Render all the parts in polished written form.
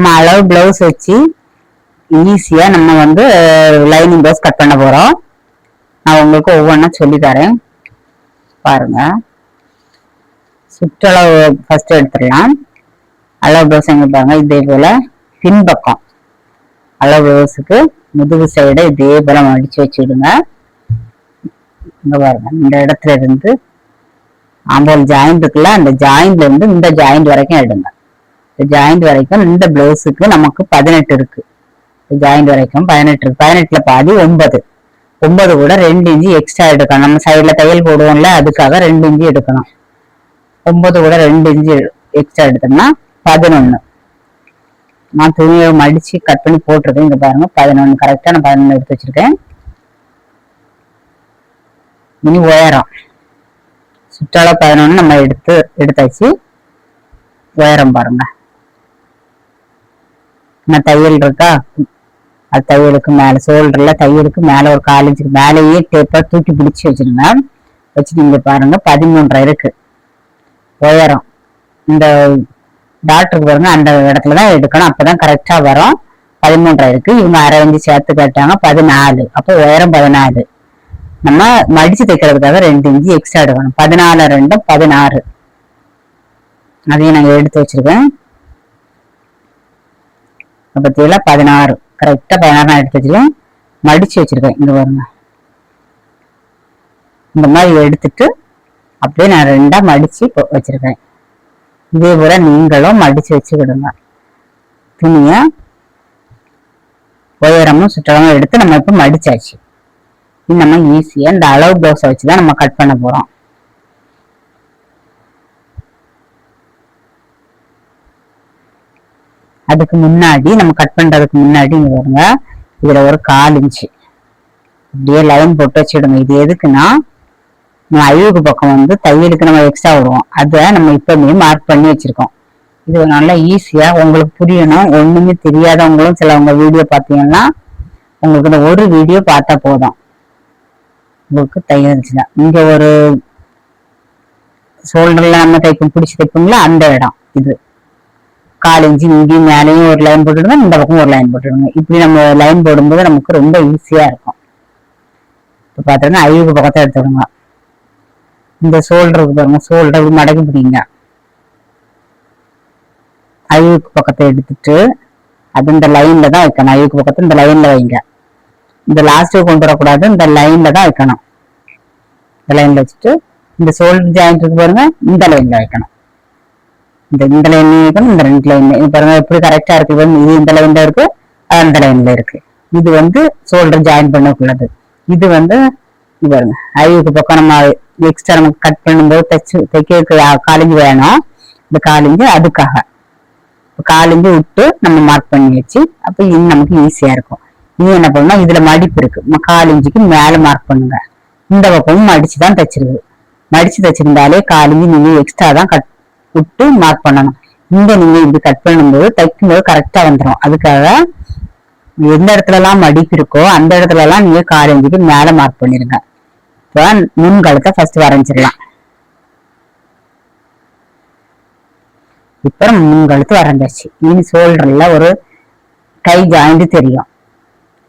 நம்ம அளவு பிளவுஸ் வச்சு ஈஸியா நம்ம வந்து லைனிங் பிளவுஸ் கட் பண்ண போறோம். நான் உங்களுக்கு ஒவ்வொன்றா சொல்லி தரேன் பாருங்க. சுற்றளவு ஃபர்ஸ்ட் எடுத்துடலாம். அளவு பிளவுஸ் எங்க பாருங்க, இதே போல பின்பக்கம் அளவு பிளவுஸுக்கு முதுகு சைடு இதே போல மடிச்சு வச்சுடுங்க. இங்க பாருங்க, இந்த இடத்துல இருந்து ஆம்போல் ஜாயிண்ட் இருக்குல்ல, அந்த ஜாயிண்ட்ல இருந்து இந்த ஜாயிண்ட் வரைக்கும் எடுங்க. இந்த ஜாயிண்ட் வரைக்கும் இந்த பிளவுஸுக்கு நமக்கு 18 இருக்கு. ஜாயிண்ட் வரைக்கும் 18 இருக்கு. 18ல பாதி 9. 9 கூட 2 இன்ச்சு எக்ஸ்ட்ரா எடுக்கணும். நம்ம சைட்ல தையல் போடுவோம்ல, அதுக்காக 2 இன்ச்சு எடுக்கணும். 9 கூட 2 இன்ச்சு எக்ஸ்ட்ரா எடுத்தோம்னா 11. நான் துணியை மடிச்சு கட் பண்ணி போட்டிருக்கேன். இங்க பாருங்க 11 கரெக்டா நான் 11 எடுத்து வச்சிருக்கேன். இனி உயரம் சுற்றளவு 11 நம்ம எடுத்தாச்சு. உயரம் பாருங்க, நான் தையல் இருக்கா, அது தையலுக்கு மேல ஷோல்டர்ல தையலுக்கு மேல ஒரு 4 இன்ச்சுக்கு மேலேயே டேப்பா தூக்கி பிடிச்சு வச்சிருங்க. வச்சுட்டு இங்க பாருங்க 13 இருக்கு உயரம். இந்த டாக்டருக்கு பாருங்க அந்த இடத்துலதான் எடுக்கணும், அப்பதான் கரெக்டா வரும். 13 இருக்கு. இவங்க அரை இன்ச்சு சேர்த்து கேட்டாங்க 14. அப்போ உயரம் 14. நம்ம மடிச்சு தைக்கிறதுக்காக 2 இன்ச்சு எக்ஸ்ட்ரா எடுக்கணும். 14 2 16. அதையும் நாங்க எடுத்து வச்சிருக்கேன். பத்தியில 16 கரெக்டா 16 நான் எடுத்து வச்சிருக்கேன். மடிச்சு வச்சிருக்கேன். இங்க பாருங்க, இந்த மாதிரி எடுத்துட்டு அப்படியே நான் 2ஆ மடிச்சு வச்சிருக்கேன். இதே போல நீங்களும் மடிச்சு வச்சுக்கிடுங்க. துணிய உயரமும் சுற்றளவும் எடுத்து நம்ம இப்ப மடிச்சாச்சு. நம்ம ஈஸியா இந்த அளவு பிளவுஸை வச்சுதான் நம்ம கட் பண்ண போறோம். அதுக்கு முன்னாடி நம்ம கட் பண்றதுக்கு முன்னாடி இங்க பாருங்க, இதுல ஒரு 1/4 இன்ச்சு இப்படியே லைன் போட்டு வச்சிடுங்க. இது எதுக்குன்னா, அழிவுக்கு பக்கம் வந்து தையலுக்கு நம்ம எக்ஸ்ட்ரா விடுவோம், அதை நம்ம இப்பவுமே மார்க் பண்ணி வச்சிருக்கோம். இது நல்லா ஈஸியா உங்களுக்கு புரியணும். ஒண்ணுமே தெரியாதவங்களும் சிலவங்க வீடியோ பார்த்தீங்கன்னா உங்களுக்கு இந்த ஒரு வீடியோ பார்த்தா போதும், உங்களுக்கு தையல். இங்க ஒரு ஷோல்டர்ல நம்ம தைப்போம், பிடிச்சி தைப்போம்ல, அந்த இடம் இது 1/4 இன்ச்சு. இங்கேயும் மேலேயும் ஒரு லைன் போட்டுடுங்க, இந்த பக்கம் ஒரு லைன் போட்டுடுங்க. இப்படி நம்ம லைன் போடும்போது நமக்கு ரொம்ப ஈஸியா இருக்கும். இப்ப பாத்தீங்கன்னா அழிவுக்கு பக்கத்தை எடுத்துடுங்க. இந்த ஷோல்டருக்கு பாருங்க, ஷோல்டர் மடக்கி பிடிங்க. அழிவுக்கு பக்கத்தை எடுத்துட்டு அது இந்த லைன்ல தான் வைக்கணும். அழிவுக்கு பக்கத்தை இந்த லைன்ல வைங்க. இந்த லாஸ்ட்டுக்கு கொண்டு வரக்கூடாது, இந்த லைன்ல தான் வைக்கணும். இந்த லைன்ல வச்சுட்டு இந்த ஷோல்டர் ஜாயிண்ட் இருக்கு பாருங்க, இந்த லைன்ல வைக்கணும். இந்த லைன் வைக்கணும், இந்த 2 லைன் பாருங்க எப்படி கரெக்டா இருக்கு. இது இந்த லைன்ல இருக்கு, அந்த லைன்ல இருக்கு. இது வந்து ஷோல்டர் ஜாயின் பண்ணக்குள்ளது. இது வந்து பாருங்க அழிவுக்கு பக்கம் நம்ம எக்ஸ்ட்ரா நம்ம கட் பண்ணும்போது தைக்கிறதுக்கு 1/4 இன்ச்சு வேணும். இந்த 1/4 இன்ச்சு அதுக்காக 1/4 இன்ச்சு விட்டு நம்ம மார்க் பண்ணி வச்சு, அப்ப இது நமக்கு ஈஸியா இருக்கும். இனி என்ன பண்ணணும், இதுல மடிப்பு இருக்கு, 1/4 இன்ச்சுக்கு மேல மார்க் பண்ணுங்க. இந்த பக்கமும் மடிச்சுதான் தைச்சிருக்கு. மடிச்சு தைச்சிருந்தாலே 1/4 இன்ச்சு நீங்க எக்ஸ்ட்ரா தான் கட் விட்டு மார்க் பண்ணணும். இந்த நீங்க இப்படி கட் பண்ணும்போது தைக்கும்போது கரெக்டா வந்துடும். அதுக்காக எந்த இடத்துல எல்லாம் மடிப்பு இருக்கோ அந்த இடத்துல எல்லாம் நீங்க 1/4 இன்ச்சுக்கு மேல மார்க் பண்ணிருங்க. இப்போ முன்கழுத்தை ஃபர்ஸ்ட் வரைஞ்சிடலாம். இப்ப முன்கழுத்து வரைஞ்சாச்சு. இனி ஷோல்டர்ல ஒரு கை ஜாயிண்ட் தெரியும்,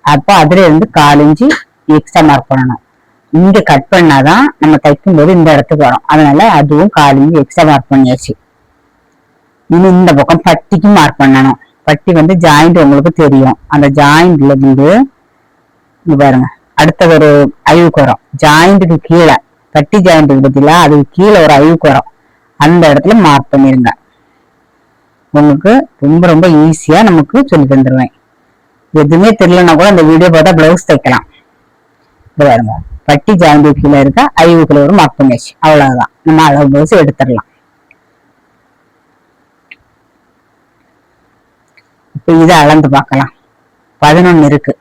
அப்ப அதுல இருந்து 1/4 இன்ச்சு எக்ஸ்ட்ரா மார்க் பண்ணணும். இங்க கட் பண்ணாதான் நம்ம தைக்கும் போது இந்த இடத்துக்கு வரும். அதனால அதுவும் 1/4 இன்ச்சு எக்ஸ்ட்ரா மார்க் பண்ணியாச்சு. இனி இந்த பக்கம் பட்டிக்கு மார்க் பண்ணணும். பட்டி வந்து ஜாயிண்ட் உங்களுக்கு தெரியும், அந்த ஜாயிண்ட்ல இருந்து இங்க பாருங்க அடுத்த ஒரு அழிவுக்கு வரும். ஜாயிண்ட்டுக்கு கீழே பட்டி ஜாயிண்ட்டுக்கு பத்தில அதுக்கு கீழே ஒரு அழிவுக்கு வரும். அந்த இடத்துல மார்க் பண்ணிருங்க. உங்களுக்கு ரொம்ப ரொம்ப ஈஸியா நமக்கு சொல்லி தந்துருவேன். எதுவுமே தெரியலன்னா கூட அந்த வீடியோ பார்த்தா பிளவுஸ் தைக்கலாம். பாருங்க பட்டி ஜாயிண்ட் கீழே இருக்க அழிவுக்குள்ள ஒரு மார்க் பண்ணியாச்சு. அவ்வளவுதான், நம்ம அளவு பிளவுஸ் எடுத்துடலாம். இப்ப இதை அளந்து பார்க்கலாம். 11 இருக்கு.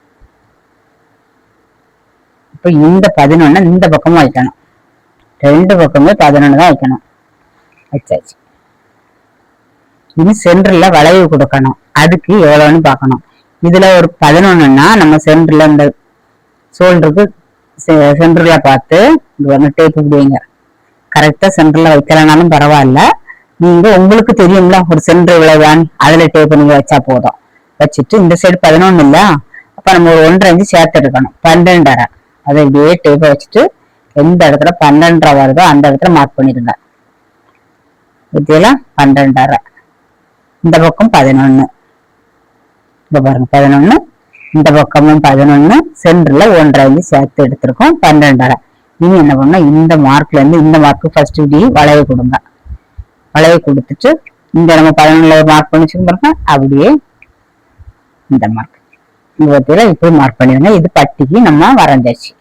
இப்ப இந்த 11 இந்த பக்கமும் வைக்கணும். 2 பக்கமே 11 தான் வைக்கணும். வச்சாச்சு. இனி சென்டர்ல வளைவு கொடுக்கணும். அதுக்கு எவ்வளவுன்னு பார்க்கணும். இதுல ஒரு 11ன்னா நம்ம சென்டர்ல இந்த ஷோல்டருக்கு சென்டர்ல பார்த்து இது வந்து டேப் இப்படி வைங்க. கரெக்டா சென்டர்ல வைக்கலனாலும் பரவாயில்ல, நீங்க உங்களுக்கு தெரியும்ல ஒரு சென்டர் இவ்வளவுதான், அதுல டேப் நீங்க வச்சா போதும். வச்சுட்டு இந்த சைடு 11 இல்ல, அப்ப நம்ம ஒரு 1.5 இன்ச் சேர்த்து எடுக்கணும். 12.5. அதை இப்படியே டேப்பை வச்சுட்டு எந்த இடத்துல 12.5 வருதோ அந்த இடத்துல மார்க் பண்ணிடுங்க. இதெல்லாம் 12.5. இந்த பக்கம் 11. இப்ப பாருங்க 11, இந்த பக்கமும் 11, சென்டர்ல 1.5 இன்ச் சேர்த்து எடுத்திருக்கோம் 12.5. இனி என்ன பண்ணா இந்த மார்க்ல இருந்து இந்த மார்க்கு ஃபர்ஸ்ட் இப்படி வளைவு கொடுங்க. வளைவு கொடுத்துட்டு இந்த நம்ம 11ல மார்க் பண்ணி வச்சுக்கோங்க. அப்படியே இந்த மார்க் இப்படி மார்க் பண்ணிடுங்க. இது பட்டிக்கு நம்ம வரைஞ்சாச்சு.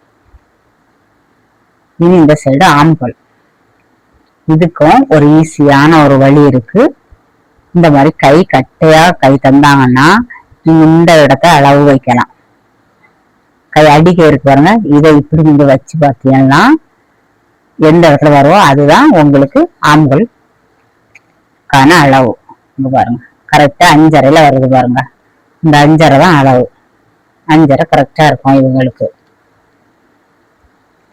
இனி இந்த சைடு ஆம்கோல். இதுக்கும் ஒரு ஈஸியான ஒரு வழி இருக்கு. இந்த மாதிரி கை கட்டையா கை தந்தாங்கன்னா நீங்க இந்த இடத்த அளவு வைக்கலாம். கை அடிக்க இருக்கு பாருங்க, இதை இப்படி நீங்க வச்சு பார்த்தீங்கன்னா எந்த இடத்துல வருவோ அதுதான் உங்களுக்கு ஆம்கோல் கான அளவு. பாருங்க கரெக்டா 5.5ல வருது பாருங்க. இந்த 5.5 தான் அளவு. 5.5 கரெக்டா இருக்கும் இவங்களுக்கு.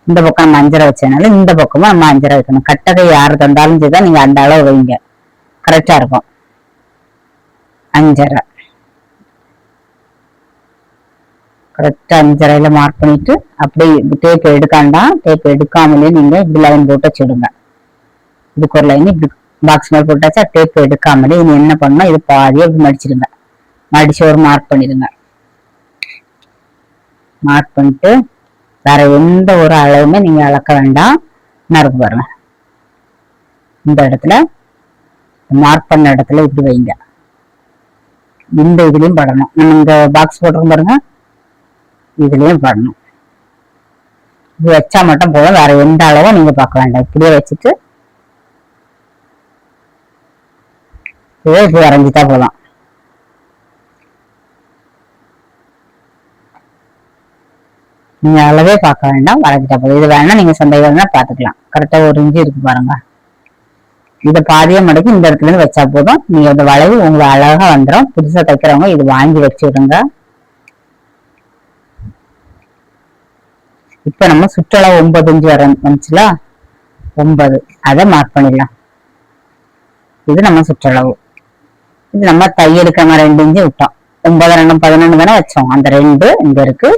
இந்த பக்கம் நம்ம 5.5 வச்சதுனால இந்த பக்கமும் நம்ம 5.5 வைக்கணும். கட்டதை யாரு தந்தாலும் சரிதான், நீங்க அந்த அளவு வைங்க, கரெக்டா இருக்கும். 5.5 கரெக்டா 5.5ல மார்க் பண்ணிட்டு அப்படியே டேப் எடுக்காண்டா, டேப் எடுக்காமலே நீங்க இப்படி லைன் போட்டு வச்சுடுங்க. இதுக்கு ஒரு லைன் இப்படி பாக்ஸ் மேல போட்டாச்சா, டேப் எடுக்காமலே இனி என்ன பண்ணணும், இது பாதியை இப்படி மடிச்சிடுங்க. மடிச்சு ஒரு மார்க் பண்ணிடுங்க. மார்க் பண்ணிட்டு வேற எந்த ஒரு அளவுமே நீங்க அளக்க வேண்டாம். இருக்கு பாருங்க, இந்த இடத்துல மார்க் பண்ண இடத்துல இப்படி வைங்க. இந்த இதுலயும் படணும். நம்ம இந்த பாக்ஸ் போட்டிருக்கோம் பாருங்க, இதுலயும் படணும். இது வச்சா மட்டும் போதும், வேற எந்த அளவும் நீங்க பார்க்க வேண்டாம். இப்படியே வச்சுட்டு இப்படி வரைஞ்சிட்டா போதும். நீங்க அளவே பார்க்க வேண்டாம், வரைஞ்சிட்டா போதும். இது வேணா நீங்க சந்தேகம்னா பாத்துக்கலாம். கரெக்டா 1 இன்ச்சு இருக்கு பாருங்க. இதை பாதியா மடக்கி இந்த இடத்துல இருந்து வச்சா போதும். நீங்க இந்த வளைவு உங்களுக்கு அழகா வந்துடும். புதுசா தைக்கிறவங்க இது வாங்கி வச்சுடுங்க. இப்ப நம்ம சுற்றளவு 9 இன்ச்சு வந்துச்சுல, 9 அதை மார்க் பண்ணிடலாம். இது நம்ம சுற்றளவு. இது நம்ம தையலுக்கு நம்ம 2 இன்ச்சு விட்டோம். 9, 2, 11 தானே வச்சோம். அந்த 2 இங்க இருக்கு.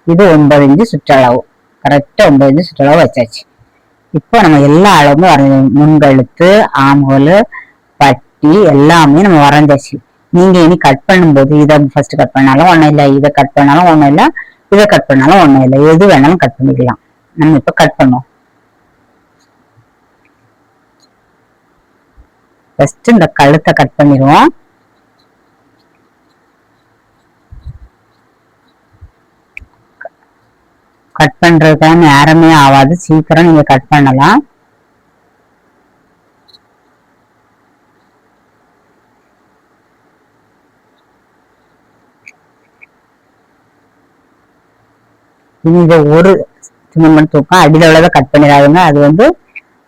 இது 9 இன்ச்சு சுற்றளவு. கரெக்டா 9 இன்ச்சு சுற்றளவு வச்சாச்சு. இப்போ நம்ம எல்லா அளவுமே வரைஞ்சோம். முன்கழுத்து, ஆம்ஹோல், பட்டி எல்லாமே நம்ம வரைஞ்சாச்சு. நீங்க இனி கட் பண்ணும்போது இதை ஃபர்ஸ்ட் கட் பண்ணாலும் ஒண்ணும் இல்லை, இதை கட் பண்ணாலும் ஒண்ணும் இல்லை, இதை கட் பண்ணாலும் ஒண்ணும் இல்லை, எது வேணாலும் கட் பண்ணிக்கலாம். நம்ம இப்ப கட் பண்ணோம். ஃபர்ஸ்ட் இந்த கழுத்தை கட் பண்ணிடுவோம். கட் பண்றதுக்கான நேரமே ஆகாது, சீக்கிரம் நீங்க கட் பண்ணலாம். இனி இதை ஒரு சின்ன தூக்கம் அடியில் உள்ளதை கட் பண்ணிடாதுங்க. அது வந்து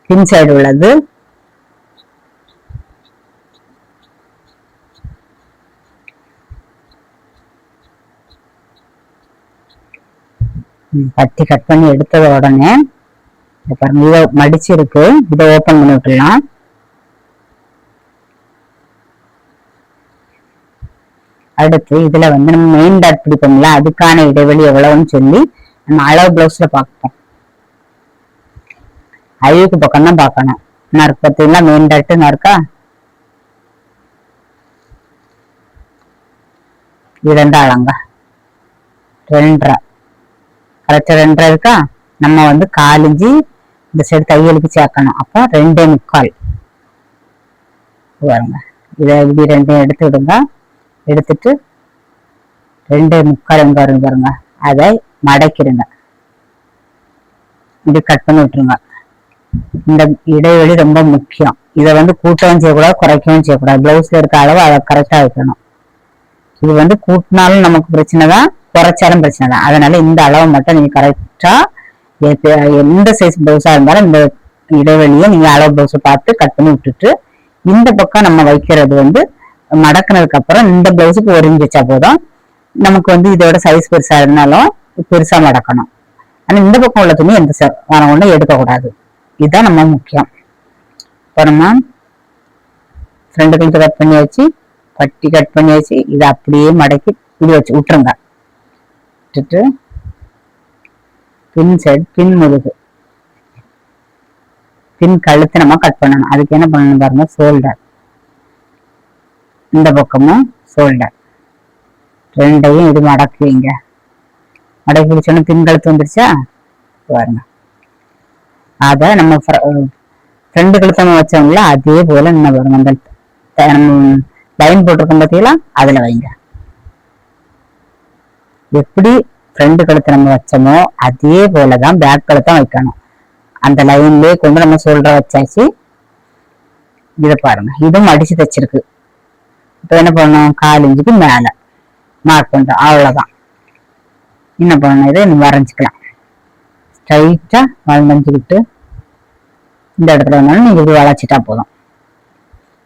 பின் சைடு உள்ளது. பட்டி கட் பண்ணி எடுத்தத உடனே பாருங்க, இதை மடிச்சு இருக்கு, இதை ஓபன் பண்ணி விட்டுலாம். அடுத்து இதுல வந்து நம்ம மெயின் டாட் பிடிப்போம்ல, அதுக்கான இடைவெளி எவ்வளவுன்னு சொல்லி நம்ம அளவு பிளவுஸ்ல பார்ப்போம். அழிவுக்கு பக்கம் தான் பார்க்கணும். நறுக்கு பார்த்தீங்களா, மெயின் டாட் நறுக்கா, இது 2 அளங்க, 2.5 கரெக்டா 2.5 இருக்கா. நம்ம வந்து 1/4 இன்ச்சு இந்த சைடு தையலுக்கு சேர்க்கணும். அப்ப 2.25 பாருங்க. இதை இப்படி 2 எடுத்து விடுங்க. எடுத்துட்டு 2.25 எங்க வருங்க பாருங்க, அதை மடக்கிடுங்க. இப்படி கட் பண்ணி விட்டுருங்க. இந்த இடைவெளி ரொம்ப முக்கியம். இதை வந்து கூட்டவும் செய்யக்கூடாது, குறைக்கவும் செய்யக்கூடாது. பிளவுஸ்ல இருக்க அளவு அதை கரெக்டா வைக்கணும். இது வந்து கூட்டினாலும் நமக்கு பிரச்சனை தான், குறைச்சாலும் பிரச்சனை தான். அதனால இந்த அளவை மட்டும் நீங்க கரெக்டா எந்த சைஸ் பிளவுஸா இருந்தாலும் இந்த இடைவெளியை நீங்க அளவு பிளவுஸை பார்த்து கட் பண்ணி விட்டுட்டு, இந்த பக்கம் நம்ம வைக்கிறது வந்து மடக்குனதுக்கு அப்புறம் இந்த பிளவுஸுக்கு 1 இன்ச் வச்சா போதும். நமக்கு வந்து இதோட சைஸ் பெருசா இருந்தாலும் பெருசா மடக்கணும். ஆனா இந்த பக்கம் உள்ள துணி எந்த ஒன்றும் எடுக்க கூடாது. இதுதான் நம்ம முக்கியம். இப்போ நம்ம ஃப்ரண்ட் கழுத்து கட் பண்ணியாச்சு, பட்டி கட் பண்ணியாச்சு. இதை அப்படியே மடக்கி இப்படி வச்சு விட்டுருங்க. விட்டுட்டு பின் சைடு, பின் முதுகு, பின் கழுத்து நம்ம கட் பண்ணணும். அதுக்கு என்ன பண்ணணும் பாருங்க, ஷோல்டர், இந்த பக்கமும் ஷோல்டர் ரெண்டையும் இது மடக்குவீங்க. மடக்கி பிடிச்சோன்னா பின் கழுத்து வந்துருச்சா பாருங்க. அத நம்ம ஃப்ரண்ட் கழுத்தமா வச்சோம்ல, அதே போல என்ன பாருங்க, அந்த லைன் போட்டிருக்கோம் பார்த்தீங்களா, அதுல வைங்க. எப்படி ஃப்ரண்ட் கழுத்து நம்ம வச்சோமோ அதே போலதான் பேக் கழுத்தம் வைக்கணும். அந்த லைன்லயே கொண்டு நம்ம ஷோல்டர் வச்சாச்சு. இதை பாருங்க, இதுவும் அடிச்சு தைச்சிருக்கு. இப்ப என்ன பண்ணணும், 1/4 இன்ச்சுக்கு மேல மார்க் பண்றோம், அவ்வளவுதான். என்ன பண்ணணும், இதை வரைஞ்சிக்கலாம். ஸ்ட்ரைட்டா வளைஞ்சுக்கிட்டு இந்த இடத்துல வந்தாலும் நீங்க இது வளைச்சிட்டா போதும்.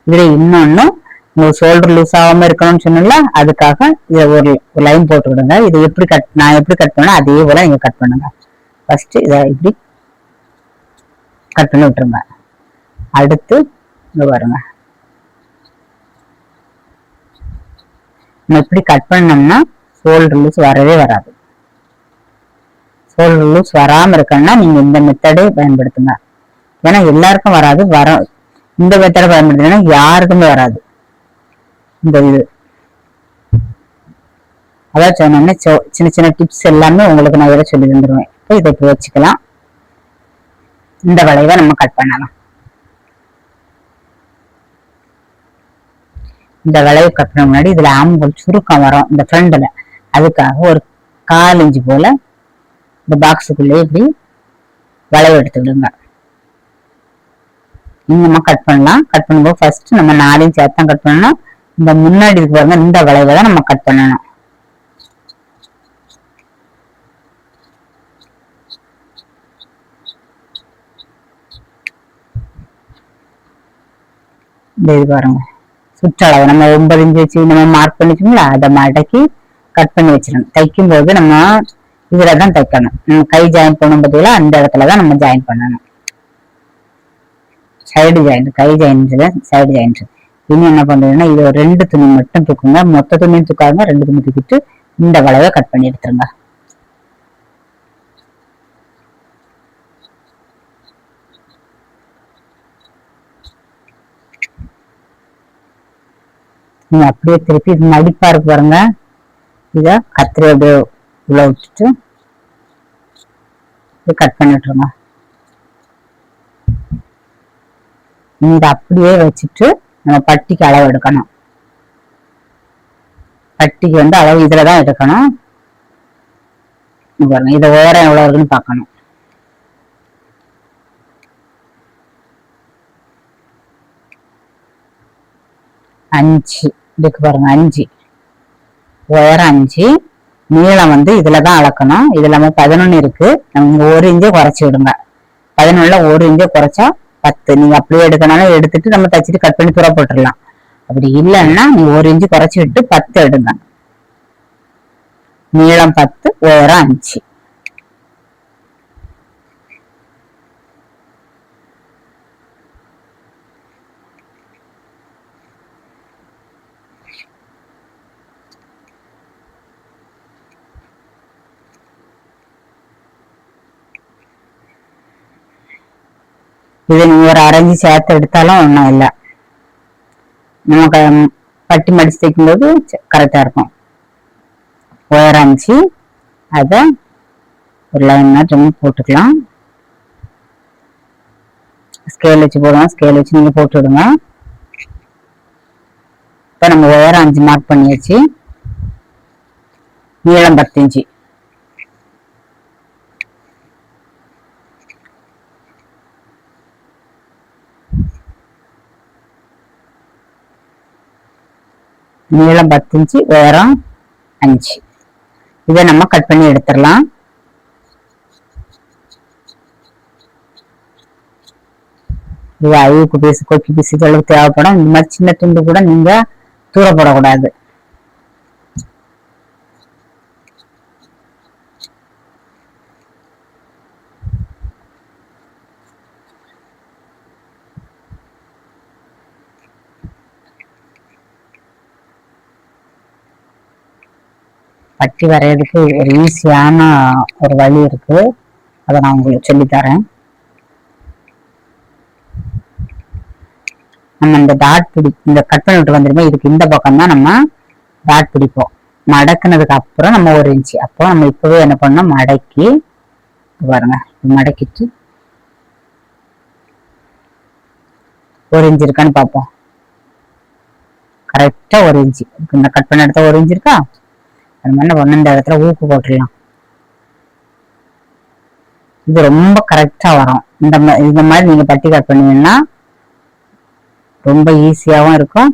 இதுல இன்னொன்னு, உங்களுக்கு ஷோல்டர் லூஸ் ஆகாம இருக்கணும்னு சொன்னல, அதுக்காக இதை ஒரு லைன் போட்டு விடுங்க. இதை எப்படி நான் எப்படி கட் பண்ண அதே போல நீங்க கட் பண்ணுங்க. ஃபர்ஸ்ட் இதை இப்படி கட் பண்ணி விட்டுருங்க. அடுத்து இங்க பாருங்க, நம்ம இப்படி கட் பண்ணோம்னா ஷோல்டர் லூஸ் வரவே வராது. ஷோல்டர் லூஸ் வராம இருக்கணும்னா நீங்க இந்த மெத்தடே பயன்படுத்துங்க. ஏன்னா எல்லாருக்கும் வராது. இந்த மெத்தடை பயன்படுத்தினா யாருக்குமே வராது. இந்த இது அதான் சொன்னோம்னா சின்ன சின்ன டிப்ஸ் எல்லாமே உங்களுக்கு நான் இதை சொல்லி தந்துருவேன். இப்போ இதை இப்படி வச்சுக்கலாம். இந்த வளைவை நம்ம கட் பண்ணலாம். இந்த வளைவு கட்டுற முன்னாடி இதுல ஆம்பல் சுருக்கம் வரும் இந்த ஃப்ரண்ட்ல. அதுக்காக ஒரு 1/4 இன்ச்சு போல இந்த பாக்ஸுக்குள்ளே இப்படி வளைவு எடுத்துக்கிடுங்க. நம்ம கட் பண்ணலாம். கட் பண்ணும்போது ஃபர்ஸ்ட் நம்ம 4 இன்ச் அர்த்தம் கட் பண்ணணும். இந்த முன்னாடி இருக்கு பாருங்க, இந்த வளைவை தான் நம்ம கட் பண்ணணும். இந்த இது பாருங்க, சுற்றளவு நம்ம 9 இன்ச் வச்சு நம்ம மார்க் பண்ணிச்சோம்ல, அதை மடக்கி கட் பண்ணி வச்சிடணும். தைக்கும் போது நம்ம இதுலதான் தைக்கணும். நம்ம கை ஜாயின் பண்ணும் பார்த்தீங்களா, அந்த இடத்துலதான் நம்ம ஜாயின் பண்ணணும். சைடு ஜாயிண்ட், கை ஜாயிண்ட்ல சைடு ஜாயிண்ட். இனி என்ன பண்றதுன்னா, இது ஒரு 2 துணி மட்டும் தூக்குங்க. மொத்த துணியும் தூக்காங்க, 2 துணி தூக்கிட்டு இந்த வளைவை கட் பண்ணி எடுத்துருங்க. நீங்க அப்படியே திருப்பி மடிப்பா இருக்கு பாருங்க, இத கத்திரி அப்படியே உள்ள விட்டுட்டு கட் பண்ணிட்டுருங்க. இந்த அப்படியே வச்சுட்டு நம்ம பட்டிக்கு அளவு எடுக்கணும். பட்டிக்கு வந்து அளவு இதுலதான் எடுக்கணும். பாருங்க, இதை ஓரம் எவ்வளவு இருக்குன்னு பாக்கணும். அஞ்சு இதுக்கு பாருங்க, 5 உயரம் 5, நீளம் வந்து இதுலதான் அளக்கணும். இதுல நம்ம 11 இருக்கு, நம்ம 1 இன்ச்சை குறைச்சி விடுங்க. 11ல 1 இன்ச்சை குறைச்சா 10. நீங்க அப்படியே எடுக்கனாலும் எடுத்துட்டு நம்ம தச்சுட்டு கட் பண்ணி தூர போட்டுடலாம். அப்படி இல்லைன்னா நீ 1 இன்ச்சு குறைச்சி விட்டு 10 எடுங்க. நீளம் 10, உயரம் 5. இதை நீங்க ஒரு அரைஞ்சி சேர்த்து எடுத்தாலும் ஒன்றும் இல்லை. நமக்கு பட்டி மடிச்சு தைக்கும் போது கரெக்டா இருக்கும். உயரம் 5, அதை ஒரு லைன் மாதிரி போட்டுக்கலாம். ஸ்கேல் வச்சு போடுவோம், ஸ்கேல் வச்சு நீங்க போட்டு விடுங்க. இப்ப நம்ம உயரம் 5 மார்க் பண்ணியாச்சு. நீளம் 10 இன்ச்சு. நீளம் 10 இன்ச்சு, உயரம் 5. இதை நம்ம கட் பண்ணி எடுத்துடலாம். இது அழுக்கு பீஸ், கொக்கி பீஸ் இதெல்லாம் தேவைப்படும். இந்த மாதிரி சின்ன துண்டு கூட நீங்க தூர போடக்கூடாது. பட்டி வரைகிறதுக்கு ஒரு ஈஸியான ஒரு வழி இருக்கு, அதை நான் உங்களுக்கு சொல்லித்தரேன். நம்ம இந்த டாட் இந்த கட் பண்ணி விட்டு வந்துருமே, இதுக்கு இந்த பக்கம் தான் நம்ம டாட் பிடிப்போம். மடக்குனதுக்கு அப்புறம் நம்ம 1 இன்ச்சு. அப்போ நம்ம இப்பவே என்ன பண்ணோம், மடக்கி பாருங்க, மடக்கிட்டு 1 இன்ச்சு இருக்கான்னு பார்ப்போம். கரெக்டா 1 இன்ச்சு இந்த கட் பண்ண இடத்துல 1 இன்ச்சு இருக்கா. அது மாதிரி ஒன்னு இந்த இடத்துல ஊக்கு போட்டுடலாம். இது ரொம்ப கரெக்டா வரும். இந்த மாதிரி நீங்க பட்டி கட் பண்ணீங்கன்னா ரொம்ப ஈஸியாவும் இருக்கும்.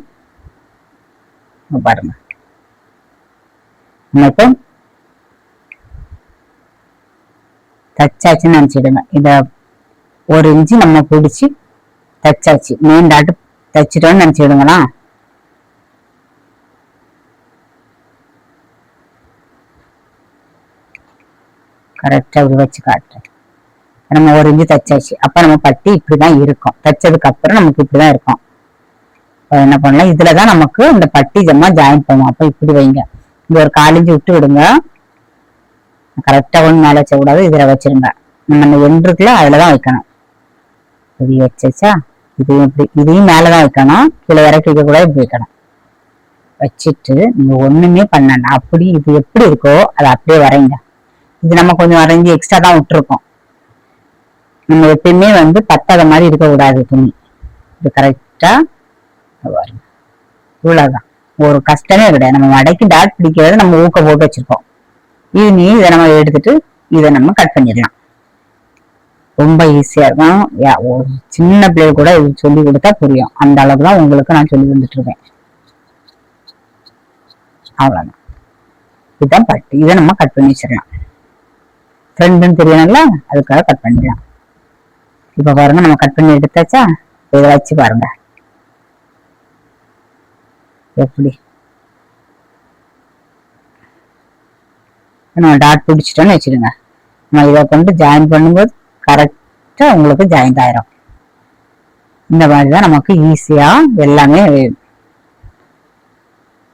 பாருங்க, நம்ம இப்போ தச்சாச்சுன்னு நினைச்சிடுங்க. இத 1 இன்ச்சு நம்ம பிடிச்சி தச்சாச்சு, மெயின் டாட் தச்சிட்டோம்னு நினைச்சிடுங்களா. கரெக்டா இப்படி வச்சு காட்டுறேன். நம்ம 1 இன்ச்சு தச்சாச்சு. அப்ப நம்ம பட்டி இப்படிதான் இருக்கும். தச்சதுக்கு அப்புறம் நமக்கு இப்படிதான் இருக்கும். என்ன பண்ணலாம், இதுலதான் நமக்கு இந்த பட்டி ஜம்மா ஜாயின் பண்ணுவோம். அப்ப இப்படி வைங்க. இந்த ஒரு 1/4 இன்ச்சு விட்டு விடுங்க. கரெக்டா ஒண்ணு மேல வச்சக்கூடாது, இதுல வச்சிருங்க. நம்ம எண்டு இருக்குல்ல, அதுலதான் வைக்கணும். இது வச்சா இதையும் மேலதான் வைக்கணும், கீழே இறக்கி வைக்க கூட இப்படி வைக்கணும். வச்சுட்டு நீங்க ஒண்ணுமே பண்ண அப்படி இது எப்படி இருக்கோ அதை அப்படியே வரைங்க. இது நம்ம கொஞ்சம் வரைஞ்சி எக்ஸ்ட்ரா தான் விட்டுருக்கோம். நம்ம எப்பயுமே பத்தாத மாதிரி இருக்கக்கூடாது துணி. இது கரெக்டா இவ்வளவுதான், ஒரு கஷ்டமே கிடையாது. நம்ம மடக்கி டாட் பிடிக்கிறது நம்ம ஊக்க போட்டு வச்சிருக்கோம். இதை நம்ம எடுத்துட்டு இதை நம்ம கட் பண்ணிடலாம். ரொம்ப ஈஸியா இருக்கும். ஒரு சின்ன பிள்ளை கூட இது சொல்லி கொடுத்தா புரியும். அந்த அளவுக்கு தான் உங்களுக்கு நான் சொல்லி வந்துட்டு இருக்கேன். அவ்வளவுதான், இதுதான் பட்டி. இதை நம்ம கட் பண்ணி வச்சிடலாம். ஃப்ரெண்டுன்னு தெரியணும்ல, அதுக்காக கட் பண்ணிடலாம். இப்ப பாருங்க, நம்ம கட் பண்ணி எடுத்தாச்சா. இதை வச்சு பாருங்க எப்படி நம்ம டாட் பிடிச்சிட்டோன்னு வச்சிருங்க. நம்ம இதை கொண்டு ஜாயின் பண்ணும்போது கரெக்டா உங்களுக்கு ஜாயிண்ட் ஆயிரும். இந்த மாதிரிதான் நமக்கு ஈஸியா எல்லாமே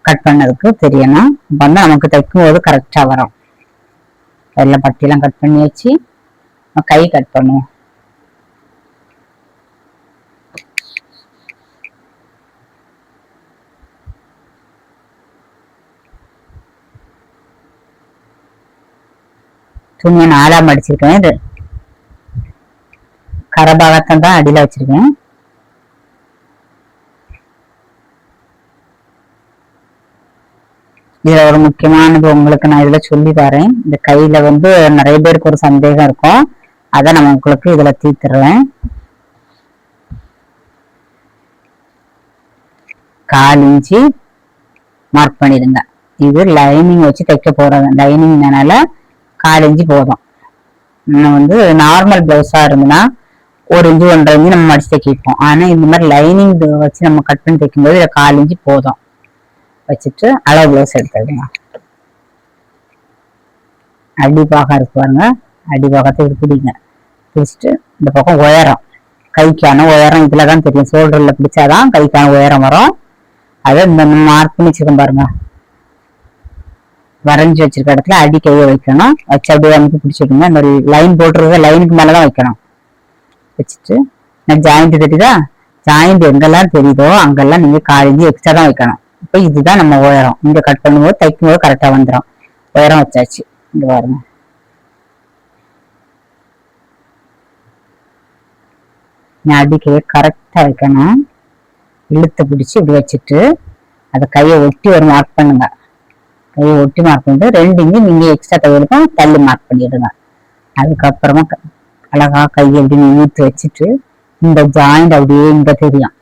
கட் பண்ணதுக்கு தெரியணும். நமக்கு தைக்கும் போது கரெக்டா வரும். எல்லாம் பட்டியெல்லாம் கட் பண்ணி வச்சு கை கட் பண்ணுவோம். துணியை 4ஆ மடிச்சிருக்கேன். கரபாகத்தை தான் அடியில வச்சிருக்கேன். இதுல ஒரு முக்கியமானது உங்களுக்கு நான் இதுல சொல்லி தரேன். இந்த கையில நிறைய பேருக்கு ஒரு சந்தேகம் இருக்கும், அதை நான் உங்களுக்கு இதுல தீர்த்துறேன். 1/4 இன்ச்சு மார்க் பண்ணிடுங்க. இது லைனிங் வச்சு தைக்க போறது. லைனிங்னால 1/4 இன்ச்சு போதும். நம்ம நார்மல் பிளவுஸா இருந்ததுன்னா 1 இன்ச்சு 1.5 இன்ச்சு நம்ம மடிச்சு தைக்கிப்போம். ஆனா இந்த மாதிரி லைனிங் வச்சு நம்ம கட் பண்ணி தைக்கும் போது இதுல 1/4 இன்ச்சு போதும். வச்சுட்டு அளவு பிளவுஸ் எடுத்துடுங்க. அடிப்பாகம் இருக்கு பாருங்க, அடிப்பாகத்தை பிடிங்க. பிடிச்சிட்டு இந்த பக்கம் உயரம், கைக்கான உயரம் இதுலதான் தெரியும். ஷோல்டர்ல பிடிச்சாதான் கைக்கான உயரம் வரும். அதை இந்த மார்க் பண்ணி வச்சிருக்கோம் பாருங்க. வரைஞ்சி வச்சிருக்க இடத்துல அடி கையை வைக்கணும். வச்சு அப்படியே நமக்கு பிடிச்சிக்கோங்க. இந்த லைன் போட்டுருக்க லைனுக்கு மேலதான் வைக்கணும். வச்சுட்டு நான் ஜாயிண்ட் தெரியுதா, ஜாயிண்ட் எங்கெல்லாம் தெரியுதோ அங்கெல்லாம் நீங்க 1/4 இன்ச்சு எக்ஸ்ட்ரா தான் வைக்கணும். இப்ப இதுதான் நம்ம உயரம். இங்க கட் பண்ணும்போது தைக்கும் போது கரெக்டா வந்துடும். உயரம் வச்சாச்சு. இங்க பாருங்க, நான் அடி கையை கரெக்டா வைக்கணும். இழுத்து பிடிச்சி இப்படி வச்சுட்டு அதை கையை ஒட்டி ஒரு மார்க் பண்ணுங்க. கையை ஒட்டி மார்க் பண்ணிட்டு 2 இன்ச்சு நீங்க எக்ஸ்ட்ரா கையெழுக்கும் தள்ளி மார்க் பண்ணிடுங்க. அதுக்கப்புறமா அழகா கையை அப்படி நீட்டு வச்சுட்டு இந்த ஜாயிண்ட் அப்படியே இங்க தெரியும்.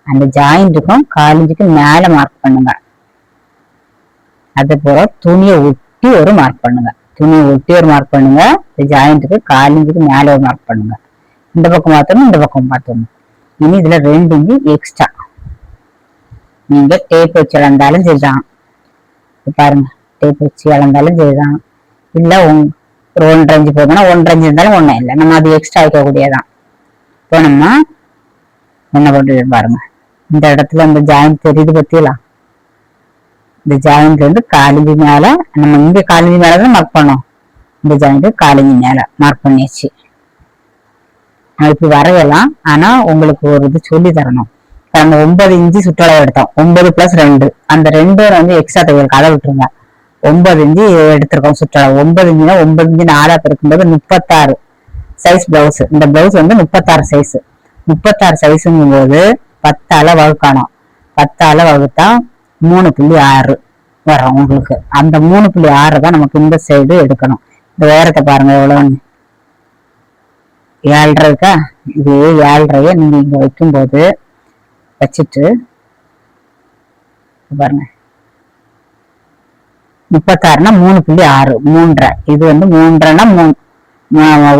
அந்த ஜாயிண்ட்டுக்கும் 1/4 இன்ச்சுக்கு மேல மார்க் பண்ணுங்க. அது போல துணியை ஒட்டி ஒரு மார்க் பண்ணுங்க. துணியை ஒட்டி ஒரு மார்க் பண்ணுங்க. ஜாயிண்ட்டுக்கு 1/4 இன்ச்சுக்கு மேல ஒரு மார்க் பண்ணுங்க. இந்த பக்கம் மாத்தணும், இந்த பக்கம் மாத்தணும். இனி இதுல 2 இன்ச்சு எக்ஸ்ட்ரா நீங்க டேப் வச்சு அளந்தாலும் சரிதான். பாருங்க, டேப் வச்சு அளந்தாலும் சரிதான். இல்ல ஒரு 1.5 இன்ச்சு போதுன்னா 1.5 இன்ச்சு இருந்தாலும் ஒண்ணும் இல்லை, நம்ம அது எக்ஸ்ட்ரா வைக்கக்கூடியதான். இப்போ நம்ம என்ன பண்ணுறது பாருங்க, இந்த இடத்துல இந்த ஜாயிண்ட் தெரியுது பத்தியலாம். இந்த ஜாயிண்ட்ல இருந்து காலிஞ்சி மேல, நம்ம இங்க காலிஞ்சி மேலதான் மார்க் பண்ணோம், இந்த ஜாயிண்ட் காலிஞ்சி மேல மார்க் பண்ணியாச்சு. இப்படி வரையலாம். ஆனா உங்களுக்கு ஒரு இது சொல்லி தரணும். நம்ம 9 இன்ச்சு சுற்றளவு எடுத்தோம், 9 + 2, அந்த 2 வந்து எக்ஸ்ட்ரா தையலுக்கு அதை விட்டுருங்க. 9 இன்ச்சு எடுத்திருக்கோம் சுற்றளவு. 9 இன்ச்சுனா 9 இன்ச்சு 4 பெருக்கும்போது 36 சைஸ் பிளவுஸ். இந்த பிளவுஸ் வந்து 36 சைஸ். 36 சைஸுங்கும் போது 10ஆல வகுக்கணும். 10ஆல வகுத்தா 3.6 வரும் உங்களுக்கு. அந்த 3.6 தான் நமக்கு இந்த சைடு எடுக்கணும். இந்த உயரத்தை பாருங்க எவ்வளவுன்னு, 7.5 இருக்கா? இது 7.5 நீங்க இங்க வைக்கும் போது வச்சுட்டு பாருங்க, 36னா 3.6, 3.5. இது வந்து 3.5னா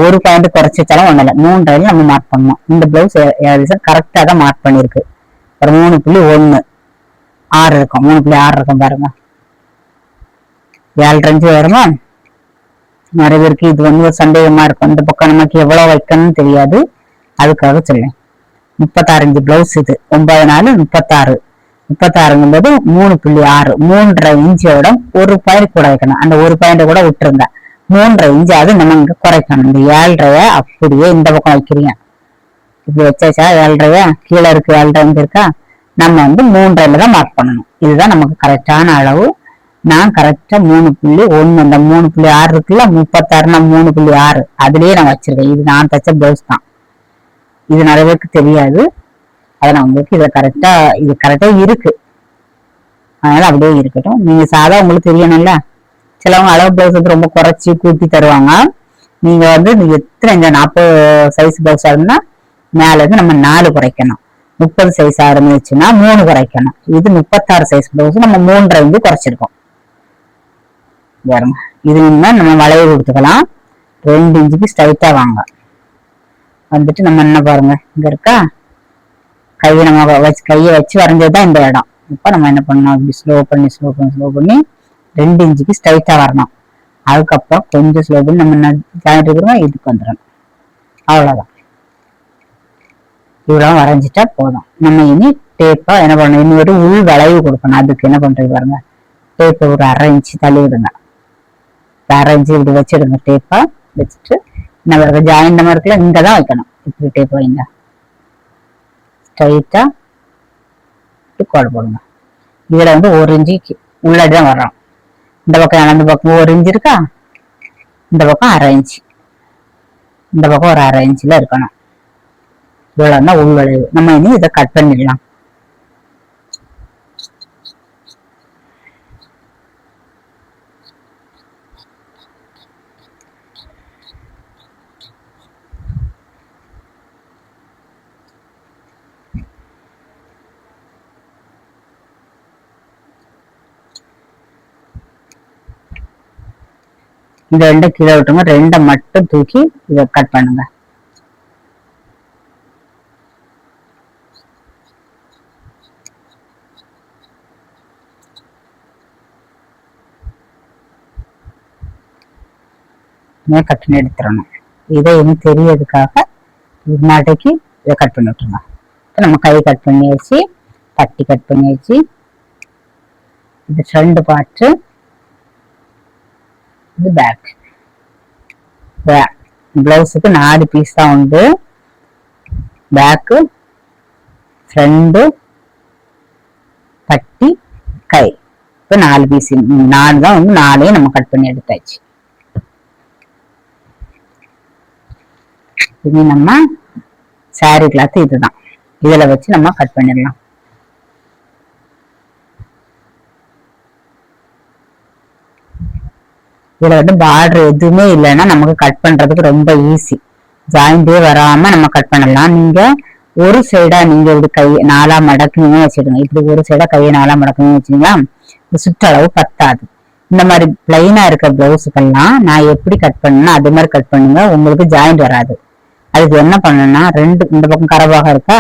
1 பாயிண்ட் குறைச்சி வச்சாலும் ஒண்ணு இல்லை, 3.5 நம்ம மார்க் பண்ணணும். இந்த பிளவுஸ் கரெக்டா தான் மார்க் பண்ணிருக்கு. ஒரு 3.1 6 இருக்கும், 3.6 இருக்கும் பாருங்க. 7.5 வருமா? நிறைய பேருக்கு இது வந்து ஒரு சந்தேகமா இருக்கும், இந்த பக்கம் நமக்கு எவ்வளவு வைக்கணும்னு தெரியாது, அதுக்காக சொல்லேன். 36 இன்ச்சு பிளவுஸ் இது. 9 4 36. 36ங்கும்போது 3.6, 3.5 இன்ச்சோட 1 பாயிண்ட் கூட வைக்கணும். அந்த 1 பாயிண்ட் கூட விட்டுருங்க. 3.5 இன்ச்சாவது நம்ம இங்க குறைக்கணும். இந்த 7.5 அப்படியே இந்த பக்கம் வைக்கிறீங்க. இப்படி வச்சாச்சா? 7.5 கீழே இருக்கு, 7.5 இன்ச்சு இருக்கா? நம்ம வந்து 3.5 தான் மார்க் பண்ணணும். இதுதான் நமக்கு கரெக்டான அளவு. நான் கரெக்டா 3.1, இந்த 3.6 இருக்குல்ல, 36னா 3.6, அதுலயே நான் வச்சிருக்கேன். இது நான் தச்ச பிளவுஸ் தான். இது நிறைய பேருக்கு தெரியாது. அதை நான் உங்களுக்கு இதை கரெக்டா, இது கரெக்டா இருக்கு, அதனால அப்படியே இருக்கட்டும். நீங்க சாதா உங்களுக்கு தெரியணும்ல, சிலவங்க அளவு பிளவுஸ் வந்து ரொம்ப குறைச்சி கூட்டி தருவாங்க. நீங்க வந்து எத்தனை இந்த 40 சைஸ் பிளவுஸா இருந்தா மேல இருந்து நம்ம 4 குறைக்கணும். 30 சைஸ் ஆரம்பிச்சுன்னா 3 குறைக்கணும். இது 36 சைஸ் பிளவுஸ் நம்ம 3.5 இன்ச்சு குறைச்சிருக்கோம். இது நம்ம வளைவு கொடுத்துக்கலாம். 2 இன்ச்சுக்கு ஸ்ட்ரைட்டா வாங்க. வந்துட்டு நம்ம என்ன பாருங்க, இங்க இருக்கா கையை நம்ம கையை வச்சு வரைஞ்சதுதான் இந்த இடம். இப்ப நம்ம என்ன பண்ணணும், இப்படி ஸ்லோ பண்ணி 2 இன்ச்சுக்கு ஸ்ட்ரைட்டா வரணும். அதுக்கப்புறம் கொஞ்சம் ஸ்லோ பண்ணி நம்ம ஜாயிண்ட் இருக்கிறோம், இதுக்கு வந்துடணும். அவ்வளவுதான். இவ்வளவு வரைஞ்சிட்டா போதும். நம்ம இனி டேப்பா என்ன பண்ணணும், இனி ஒரு உள் வளைவு கொடுக்கணும். அதுக்கு என்ன பண்றது பாருங்க, டேப்பை ஒரு 1/2 இன்ச்சு தள்ளி விடுங்க. 1/2 இன்ச்சு இப்படி வச்சிடுங்க. டேப்பா வச்சுட்டு நம்ம ஜாயிண்ட் நம்ம இருக்குல்ல, இங்கதான் வைக்கணும். இப்படி டேப் வைங்க, ஸ்ட்ரைட்டா கோடு போடுங்க. இதுல வந்து 1 இன்ச்சு உள்ளதான் வர்றோம். இந்த பக்கம் அந்த பக்கம் 1 இன்ச்சு இருக்கா, இந்த பக்கம் 1/2 இன்ச்சு, இந்த பக்கம் ஒரு 1/2 இன்ச்சுல இருக்கணும். இவ்வளவுன்னா உள் வளைவு. நம்ம இனி இதை கட் பண்ணிடலாம். இந்த 2 கீழே விட்டுங்க, 2 மட்டும் தூக்கி இதை கட் பண்ணுங்க. கட் பண்ணி எடுத்துடணும். இதை இன்னும் தெரியறதுக்காக நாட்டைக்கு இதை கட் பண்ணி விட்டுருங்க. நம்ம கை கட் பண்ணியாச்சு, பட்டி கட் பண்ணியாச்சு. இது ஃப்ரண்ட் பார்ட், இது பேக். பிளவுஸுக்கு 4 பீஸ் தான் உண்டு. பேக்கு, ஃப்ரண்ட், பட்டி, கை. இப்போ 4 பீஸ், 4 தான் வந்து 4ஐயும் நம்ம கட் பண்ணி எடுத்தாச்சு. இனி நம்ம சாரி கிளாத் இதுதான், இதுல வச்சு நம்ம கட் பண்ணிடலாம். இதுல வந்து பார்டர் எதுவுமே இல்லைன்னா நமக்கு கட் பண்றதுக்கு ரொம்ப ஈஸி. ஜாயிண்டே வராம நம்ம கட் பண்ணலாம். நீங்க ஒரு சைடா நீங்க இப்படி கை 4ஆ மடக்குன்னு வச்சிடுங்க. இப்படி ஒரு சைடா கையை 4ஆ மடக்குன்னு வச்சீங்களா, சுற்றளவு பத்தாது. இந்த மாதிரி பிளைனா இருக்க பிளவுஸுக்கெல்லாம் நான் எப்படி கட் பண்ணேன்னா அது மாதிரி கட் பண்ணுங்க, உங்களுக்கு ஜாயிண்ட் வராது. அதுக்கு என்ன பண்ணணும்னா, இந்த பக்கம் கரபாகம் இருக்கா,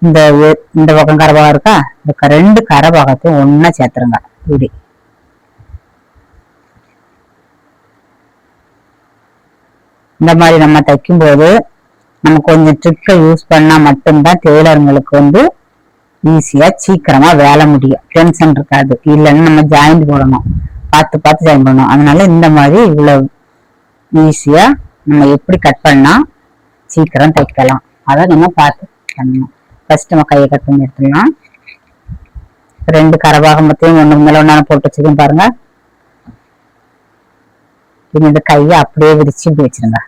இந்த பக்கம் கரபாகம் இருக்கா, இந்த 2 கரபாகத்தையும் ஒன்னா சேர்த்துருங்க. இப்படி இந்த மாதிரி நம்ம தைக்கும் போது நம்ம கொஞ்சம் ட்ரிக்கை யூஸ் பண்ணா மட்டும்தான் டெய்லருங்களுக்கு வந்து ஈஸியா சீக்கிரமா வேலை முடியும், டென்ஷன் இருக்காது. இல்லைன்னா நம்ம ஜாயிண்ட் போடணும், பார்த்து பார்த்து ஜாயின் பண்ணணும். அதனால இந்த மாதிரி இவ்வளவு ஈஸியா நம்ம எப்படி கட் பண்ணா சீக்கிரம் தைக்கலாம் அதை நம்ம பார்த்து பண்ணணும். ஃபர்ஸ்ட் நம்ம கையை கட் பண்ணி எடுத்துடலாம். ரெண்டு கரபாகமத்தையும் ஒண்ணு மேல ஒண்ணான போட்டு வச்சிருக்கோம் பாருங்க. இந்த கையை அப்படியே விரிச்சு இப்படி வச்சிருங்க.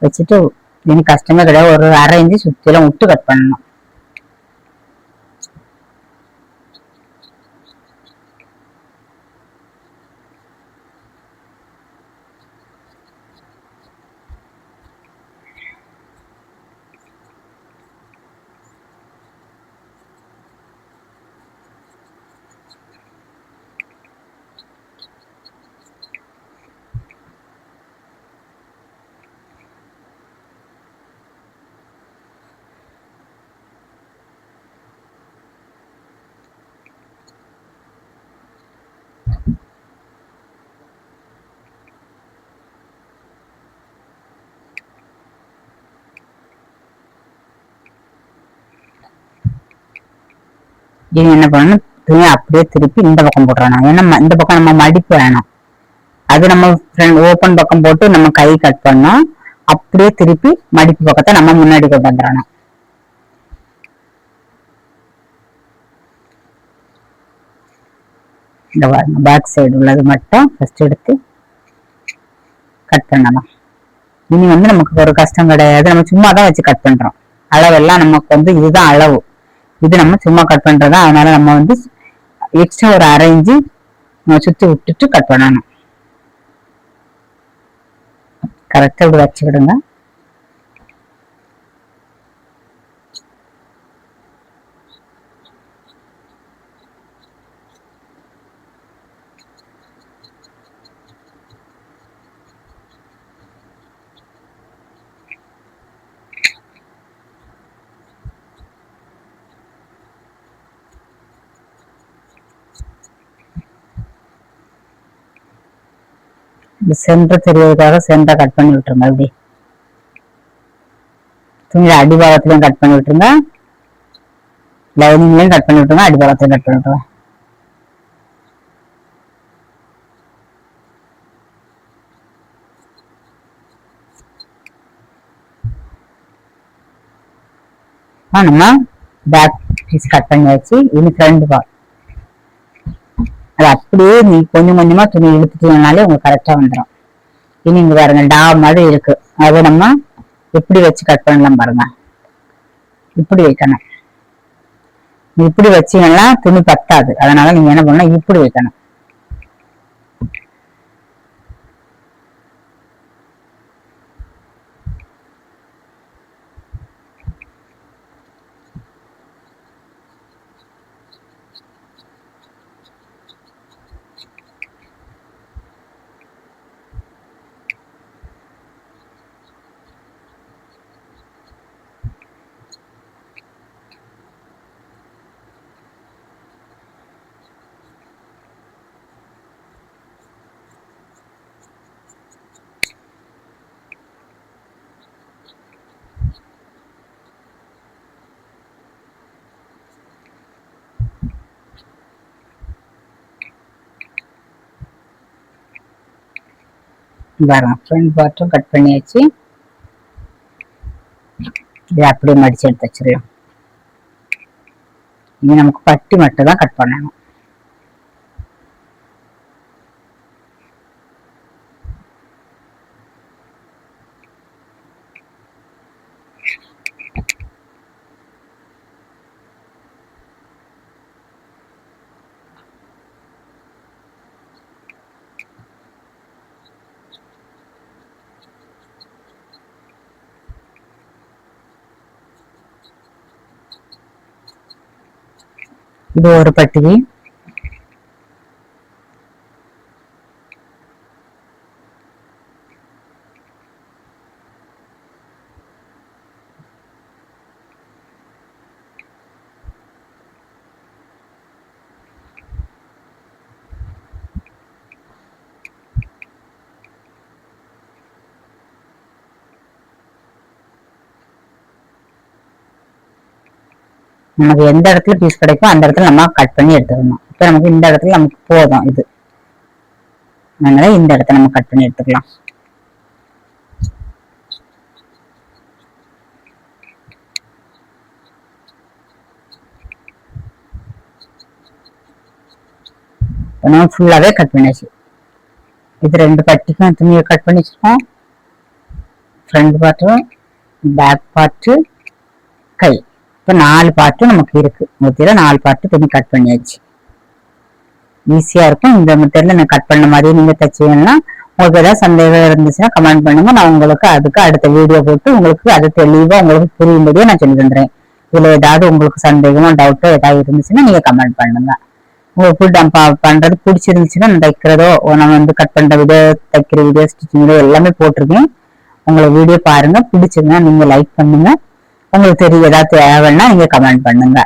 வச்சுட்டு இனி கஷ்டமே கிடையாது, ஒரு அரை இன்ச்சு சுத்திலும் விட்டு கட் பண்ணணும். இனி என்ன பண்ணணும், துணி அப்படியே திருப்பி இந்த பக்கம் போட்டுறணும். ஏன்னா இந்த பக்கம் நம்ம மடிப்பு வேணும், அது நம்ம ஓப்பன் பக்கம் போட்டு நம்ம கை கட் பண்ணோம். அப்படியே திருப்பி மடிப்பு பக்கத்தை நம்ம முன்னாடி கொண்டு வந்துடணும். இந்த பேக் சைடு உள்ளது மட்டும் ஃபர்ஸ்ட் எடுத்து கட் பண்ணலாம். இனி நமக்கு ஒரு கஷ்டம் கிடையாது, நம்ம சும்மா தான் வச்சு கட் பண்றோம். அளவெல்லாம் நமக்கு இதுதான் அளவு, இது நம்ம சும்மா கட் பண்றதா. அதனால நம்ம எக்ஸ்ட்ரா ஒரு அரை இன்ச்சு சுத்தி விட்டுட்டு கட் பண்ணணும். கரெக்டா இப்படி வச்சுக்கிடுங்க. இந்த சென்டர் தெரியறதுக்காக சென்டரை கட் பண்ணி விட்டுருங்க. அப்படி துணியில அடிபாகத்திலையும் கட் பண்ணி விட்டுருங்க, லைனிங்லயும் கட் பண்ணி விட்டுருங்க, அடிபாகத்தையும் கட் பண்ணி விட்டுருங்க. நம்ம பேக் பீஸ் கட் பண்ணியாச்சு. இனி ஃப்ரண்ட் பார்ட் அது அப்படியே நீ கொஞ்சம் கொஞ்சமா துணி இழுத்துட்டீங்கனாலே உங்களுக்கு கரெக்டா வந்துடும். இனி இங்க பாருங்க டா மாதிரி இருக்கு, அதை நம்ம எப்படி வச்சு கட் பண்ணலாம் பாருங்க. இப்படி வைக்கணும், இப்படி வச்சீங்கன்னா துணி பத்தாது. அதனால நீங்க என்ன பண்ணலாம், இப்படி வைக்கணும். பாருங்க ஃப்ரண்ட் பார்ட்டும் கட் பண்ணியாச்சு. இது அப்படியே மடிச்சு எடுத்து வச்சிடலாம். இனி நமக்கு பட்டி மட்டும் தான் கட் பண்ணணும். இது ஒரு பட்டி, நமக்கு எந்த இடத்துல பீஸ் கிடைக்கும் அந்த இடத்துல நம்ம கட் பண்ணி எடுத்துக்கணும். இப்ப நமக்கு இந்த இடத்துல நமக்கு போதும் இது, அதனால இந்த இடத்த நம்ம கட் பண்ணி எடுத்துக்கலாம். நம்ம ஃபுல்லாவே கட் பண்ணியாச்சு. இது 2 பட்டிக்கும் துணியை கட் பண்ணி வச்சிருக்கோம். ஃப்ரண்ட் பார்ட்டு, பேக் பார்ட்டு, கை. இப்போ 4 பார்ட்டு நமக்கு இருக்கு. மொத்தத்துல 4 பார்ட்டு துணி கட் பண்ணியாச்சு. ஈஸியா இருக்கும். இந்த மெத்தட்ல நான் கட் பண்ண மாதிரி நீங்க தச்சீங்கன்னா உங்களுக்கு ஏதாவது சந்தேகம் இருந்துச்சுன்னா கமெண்ட் பண்ணுங்க. நான் உங்களுக்கு அதுக்கு அடுத்த வீடியோ போட்டு உங்களுக்கு அது தெளிவா உங்களுக்கு புரியும்படியே நான் சொல்லி தந்துறேன். இதுல ஏதாவது உங்களுக்கு சந்தேகமோ டவுட்டோ ஏதாவது இருந்துச்சுன்னா நீங்க கமெண்ட் பண்ணுங்க. உங்களுக்கு பண்றது பிடிச்சிருந்துச்சுன்னா நான் தைக்கிறதோ நம்ம கட் பண்ற வீடியோ, தைக்கிற வீடியோ, ஸ்டிச்சிங் வீடியோ எல்லாமே போட்டிருக்கேன். உங்களுக்கு வீடியோ பாருங்க, பிடிச்சிருந்தா நீங்க லைக் பண்ணுங்க. உங்களுக்கு தெரியும் ஏதாவது தேவைன்னா நீங்க கமெண்ட் பண்ணுங்க.